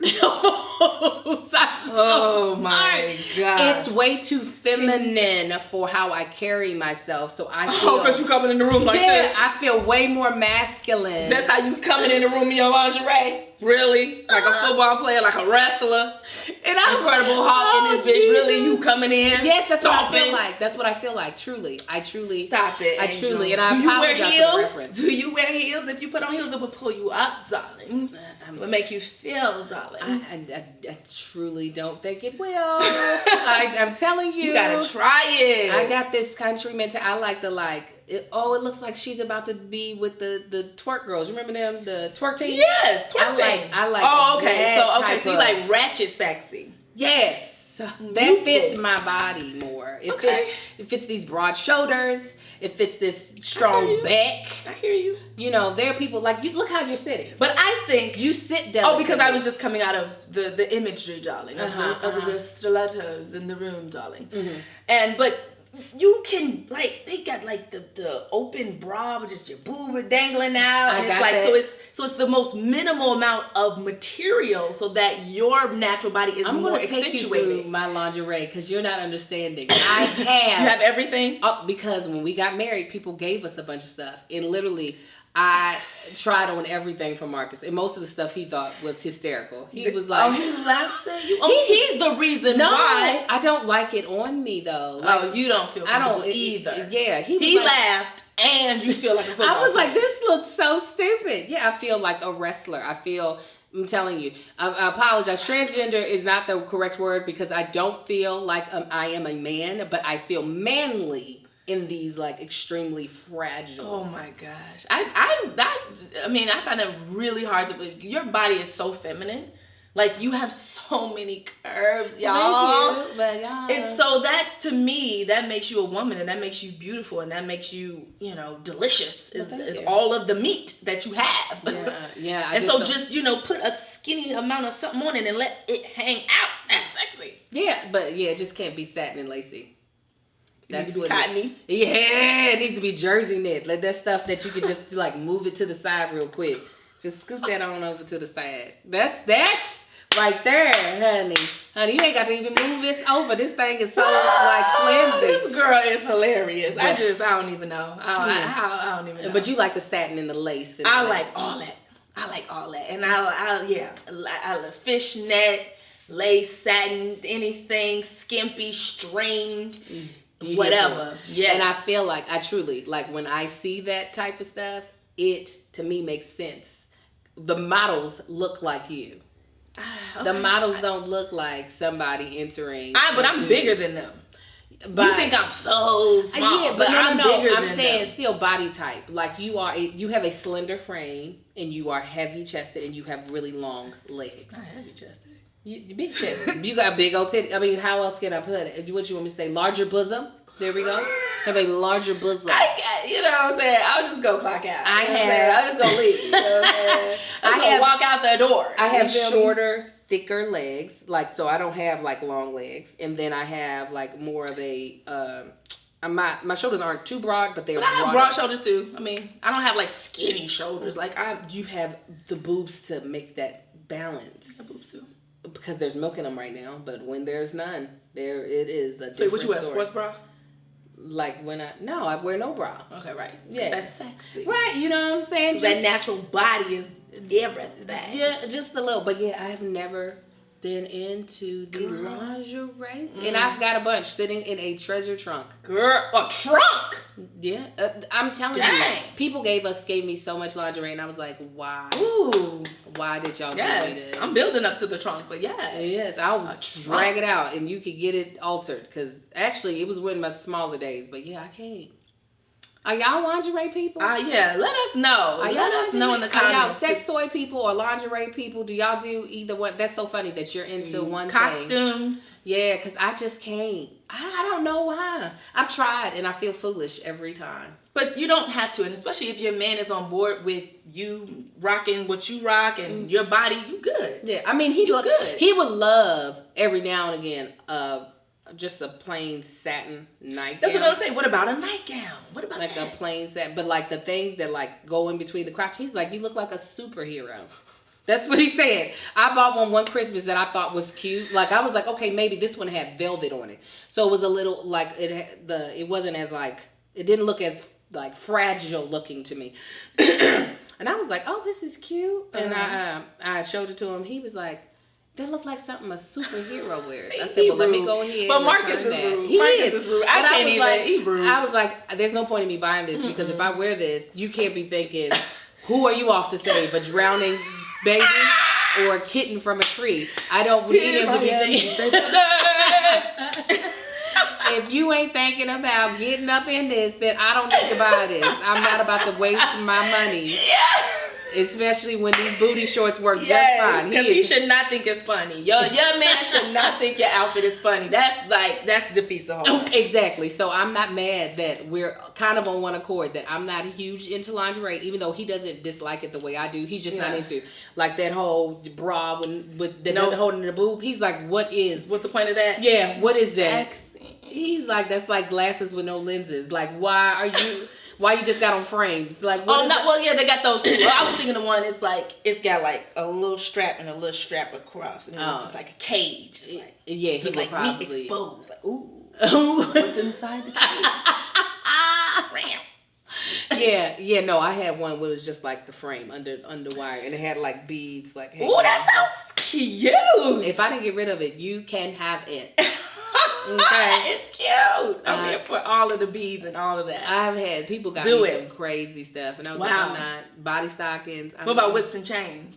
Oh my god! It's way too feminine for how I carry myself. So I feel. Because you coming in the room like this. I feel way more masculine. That's how you coming in the room in your lingerie. Really? Like a football player, like a wrestler. And I'm Incredible Hulk in this bitch. Really? You coming in? Yes, that's what I feel like. That's what I feel like. Truly. I truly. Stop it. I Angel. truly. And I apologize for the reference. Do you wear heels? If you put on heels, it will pull you up, darling. It will make you feel, darling. I truly don't think it will. I'm telling you. You gotta try it. I got this country mentality. I like the it looks like she's about to be with the twerk girls. You remember them, the twerk team? Yes, twerk team. I like. Oh, okay. So you like ratchet sexy? Yes. That fits my body more. It fits these broad shoulders. It fits this strong back. I hear you. There are people like you. Look how you're sitting. But I think you sit delicately. Oh, because I was just coming out of the imagery, darling, of the stilettos in the room, darling. Mm-hmm. But you can they got the open bra with just your boob dangling out. And it's like that. So it's the most minimal amount of material so that your natural body is more accentuated. I'm going to take you through my lingerie because you're not understanding. I have. You have everything? Because when we got married, people gave us a bunch of stuff. And literally, I tried on everything from Marcus, and most of the stuff he thought was hysterical. He was like, he laughed at you. He's the reason why. I don't like it on me though. You don't feel comfortable either. Yeah, he laughed, and you feel like a football I was like, this looks so stupid. Yeah, I feel like a wrestler. I'm telling you. I apologize. Transgender is not the correct word because I don't feel like I am a man, but I feel manly in these like extremely fragile. Oh my gosh. I mean, I find that really hard to believe. Your body is so feminine. Like, you have so many curves, y'all. Thank you, but y'all. And so that, to me, that makes you a woman, and that makes you beautiful, and that makes you, delicious. Is all of the meat that you have. Yeah. And so just, put a skinny amount of something on it and let it hang out. That's sexy. Yeah, but it just can't be satin and lacy. That's what cottony. It needs to be jersey knit. Like that stuff that you could just like move it to the side real quick. Just scoop that on over to the side. That's right there, honey. You ain't got to even move this over. This thing is so like flimsy. This girl is hilarious. I don't even know. I don't even know. But you like the satin and the lace. And I like all that. And I love fishnet, lace, satin, anything skimpy, string, whatever. Yeah. And I feel like I truly like when I see that type of stuff, it to me makes sense. The models look like you. Okay. The models don't look like somebody entering. But I'm bigger than them. But you think I'm so small? Yeah, but I'm bigger than them. I'm saying still body type. Like you have a slender frame and you are heavy chested and you have really long legs. Not heavy chested. You big chested. You got big old titty. I mean, how else can I put it? What you want me to say? Larger bosom. There we go. Have a larger bosom. You know what I'm saying? I'll just go clock out. I'll just go leave. You know what I'm saying? I'll walk out the door. I have shorter, thicker legs. Like, so I don't have like long legs. And then I have like more of a, my shoulders aren't too broad, but they're broad. I have broad shoulders too. I mean, I don't have like skinny shoulders. Like you have the boobs to make that balance. The boobs too. Because there's milk in them right now. But when there's none, there it is a different what you wear, story. Sports bra? Like when I wear no bra. Okay, right. Yeah. That's sexy. Right, you know what I'm saying? That natural body is different. Yeah, just a little. But yeah, I have never been into the lingerie. And I've got a bunch sitting in a treasure trunk. Girl, a trunk? Yeah. I'm telling you. People gave me so much lingerie and I was like, why? Ooh. Why did y'all give me this? I'm building up to the trunk, but Yes, I would drag it out and you could get it altered. Because actually, it was in my smaller days. But yeah, I can't. Are y'all lingerie people? Yeah, let us know. Let us know in the comments. Are y'all sex toy people or lingerie people? Do y'all do either one? That's so funny that you're into one costumes. thing. Costumes. Yeah, because I just can't. I don't know why. I've tried and I feel foolish every time. But you don't have to, and especially if your man is on board with you rocking what you rock and your body, you good. Yeah, I mean, he would love every now and again just a plain satin nightgown. That's what I was gonna say. What about a nightgown? What about like a plain satin? But like the things that like go in between the crotch. He's like, you look like a superhero. That's what he said. I bought one Christmas that I thought was cute. Like I was like, okay, maybe this one had velvet on it, so it was a little like it wasn't as like it didn't look as like fragile looking to me. And I was like, oh, this is cute. And I showed it to him. He was like, that looked like something a superhero wears. I said, well, let me go ahead. But Marcus is rude. Marcus is rude. I can't even. He's rude. I was like, there's no point in me buying this because if I wear this, you can't be thinking, who are you off to save? A drowning baby or a kitten from a tree? I don't need him to be thinking. If you ain't thinking about getting up in this, then I don't need to buy this. I'm not about to waste my money. Yeah. Especially when these booty shorts work just fine. Because he should not think it's funny. Your man should not think your outfit is funny. That's defeats the whole. Exactly. So I'm not mad that we're kind of on one accord. That I'm not huge into lingerie, even though he doesn't dislike it the way I do. He's just not into like that whole bra with the holding the boob. He's like, what's the point of that? Yeah, what is that? Sexy. He's like, that's like glasses with no lenses. Like, why you just got on frames? Like, they got those too. I was thinking of one. It's like it's got like a little strap and a little strap across, and it's just like a cage. It's like, so it's like meat exposed. Like, ooh, what's inside the cage? No, I had one where it was just like the frame under wire, and it had like beads. Like, oh, that sounds cute. If I didn't get rid of it, you can have it. Okay. It's cute. I'm here for all of the beads and all of that. I've had people got me some crazy stuff, and I was like, I'm not body stockings. What about whips and chains?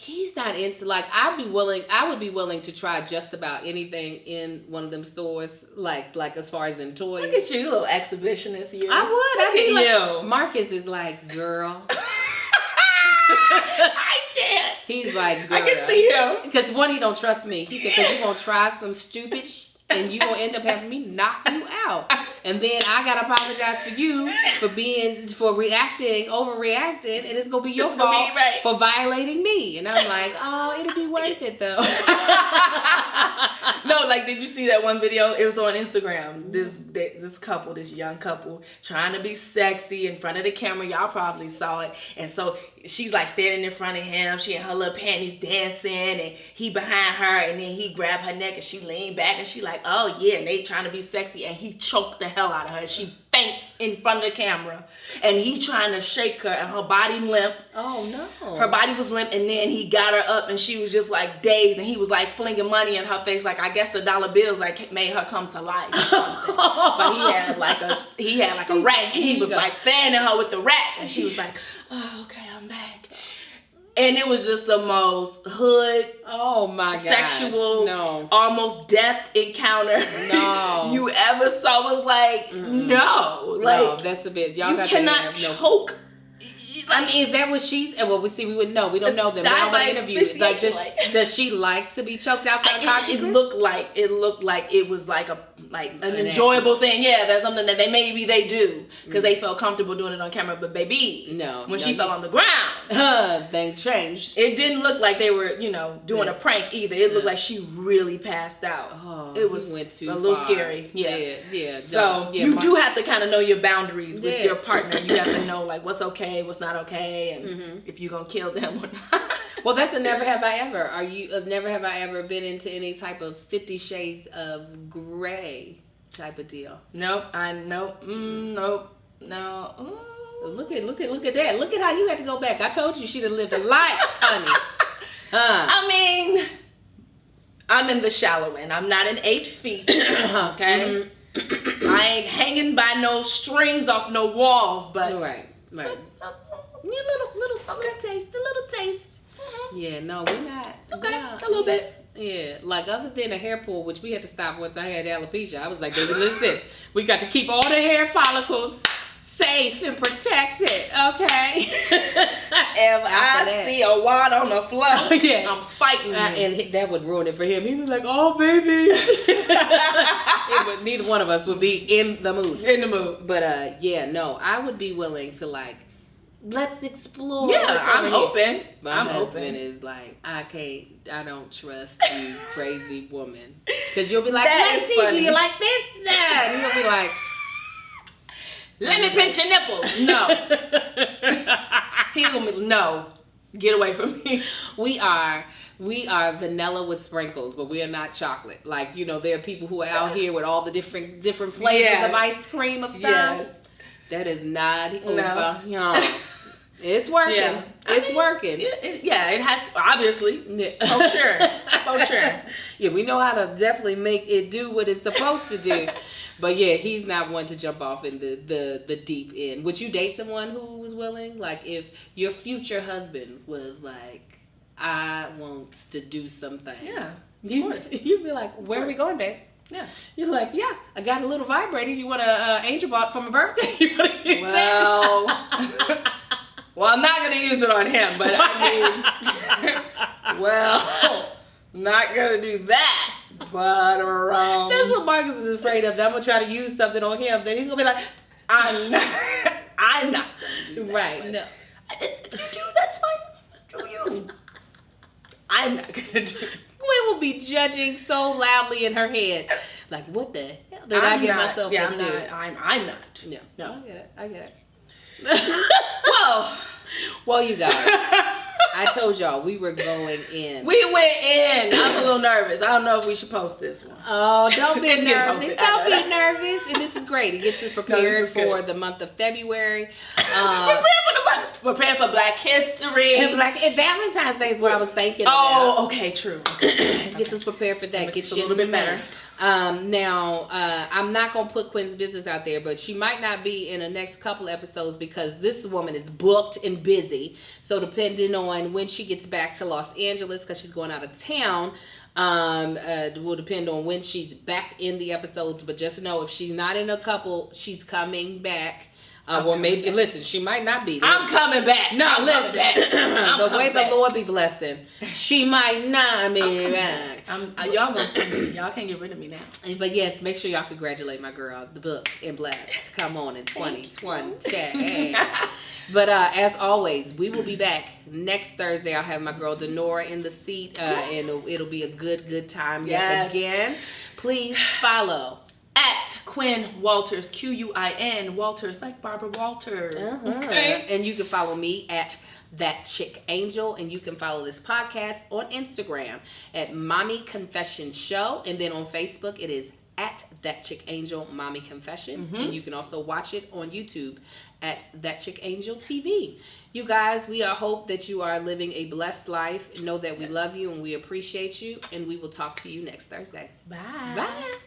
He's not into, like, I would be willing to try just about anything in one of them stores, like as far as in toys. Look at you, little exhibitionist. You. I would. Look at you. Marcus is like, girl. I can't. He's like, girl. I can see him. Because one, he don't trust me. He said, because you're going to try some stupid and you're going to end up having me knock you out. And then I got to apologize for you for overreacting, and it's going to be your fault for violating me. And I'm like, oh, it'll be worth it, though. No, like, did you see that one video? It was on Instagram. This couple, this young couple, trying to be sexy in front of the camera. Y'all probably saw it. And so she's like standing in front of him. She in her little panties dancing, and he behind her, and then he grabbed her neck, and she leaned back, and she like, oh yeah, and they trying to be sexy, and he choked the hell out of her. She faints in front of the camera, and he trying to shake her, and her body limp. Oh no. Her body was limp, and then he got her up, and she was just like dazed, and he was like flinging money in her face, like I guess the dollar bills like made her come to life or something. But he had like a rack, and he was like fanning her with the rack, and she was like, oh, okay, I'm back. And it was just the most hood, oh my gosh, sexual, no, almost death encounter you ever saw. Was like, no, that's a bit. Y'all you cannot choke. I mean, is that what she's? Well, we wouldn't know. We don't know them. We don't want interviews. Like, does she like to be choked out to unconsciousness? It looked like it was like an enjoyable thing. Yeah, that's something that they do because they felt comfortable doing it on camera. But baby, when she fell on the ground, things changed. It didn't look like they were, doing a prank either. It looked like she really passed out. Oh, it was a little scary. Yeah. So you do have to kind of know your boundaries with your partner. You have to know like what's okay, what's not okay, and if you're gonna kill them or not. Well, that's a never have I ever. Never have I ever been into any type of 50 Shades of Grey type of deal? Nope. No. Ooh. Look at that. Look at how you had to go back. I told you she'd have lived a life, honey. I mean, I'm in the shallow end. I'm not in 8 feet. Okay. I ain't hanging by no strings off no walls, but right. A little taste. Yeah, no, we're not. Okay, a little bit. Yeah, like other than a hair pull, which we had to stop once I had alopecia. I was like, baby, listen, we got to keep all the hair follicles safe and protected, okay? If I see a wad on the floor, I'm fighting. And that would ruin it for him. He'd be like, oh, baby. Neither one of us would be in the mood. But, no, I would be willing to, like, let's explore. Yeah, I'm open. My husband is like, I don't trust you, crazy woman. Because you'll be like, let's see, do you like this? Nah. And he'll be like, let me pinch your nipples. No. He gonna be, no. Get away from me. We are vanilla with sprinkles, but we are not chocolate. Like, there are people who are out here with all the different flavors of ice cream of stuff. Yes. That is not over. No. It's working. Yeah. It's working. It has to, obviously. Yeah. For sure. Yeah, we know how to definitely make it do what it's supposed to do. But yeah, he's not one to jump off in the deep end. Would you date someone who was willing? Like, if your future husband was like, I want to do some things. Yeah, you'd be like, where are we going, babe? Yeah. You're like, yeah, I got a little vibrator. You want a angel bought for my birthday? You want to use that? Well, I'm not going to use it on him, but not going to do that. But that's what Marcus is afraid of. That I'm going to try to use something on him. Then he's going to be like, I'm not going to do that. Right, no. If you do, that's fine. Do you? I'm not going to do it. Gwen will be judging so loudly in her head. Like, what the hell did I get myself into? I'm not. Yeah. No. I get it. Well, you guys, I told y'all we were going in. We went in. I'm a little nervous. I don't know if we should post this one. Oh, don't be nervous. Don't be nervous. And this is great. It gets us prepared for the month of February. Prepared for Black History. And Valentine's Day is what I was thinking about. Okay, true. Gets us prepared for that. Gets a little bit better. Now, I'm not going to put Quinn's business out there, but she might not be in the next couple episodes because this woman is booked and busy. So depending on when she gets back to Los Angeles, because she's going out of town, will depend on when she's back in the episodes. But just know if she's not in a couple, she's coming back. Or maybe, listen, she might not be. I'm coming back. No, listen. The way the Lord be blessing, she might not be back. Y'all gonna see me. Y'all can't get rid of me now. But yes, make sure y'all congratulate my girl, the books and blessed. Come on in 2020. But as always, we will be back next Thursday. I'll have my girl Denora in the seat, and it'll be a good time yet again. Please follow at Quinn Walters, Quin Walters, like Barbara Walters. Okay. And you can follow me at That Chick Angel, and you can follow this podcast on Instagram at Mommy Confession Show, and then on Facebook it is at That Chick Angel Mommy Confessions, and you can also watch it on YouTube at That Chick Angel TV. You guys, we hope that you are living a blessed life. Know that we love you and we appreciate you, and we will talk to you next Thursday. Bye. Bye.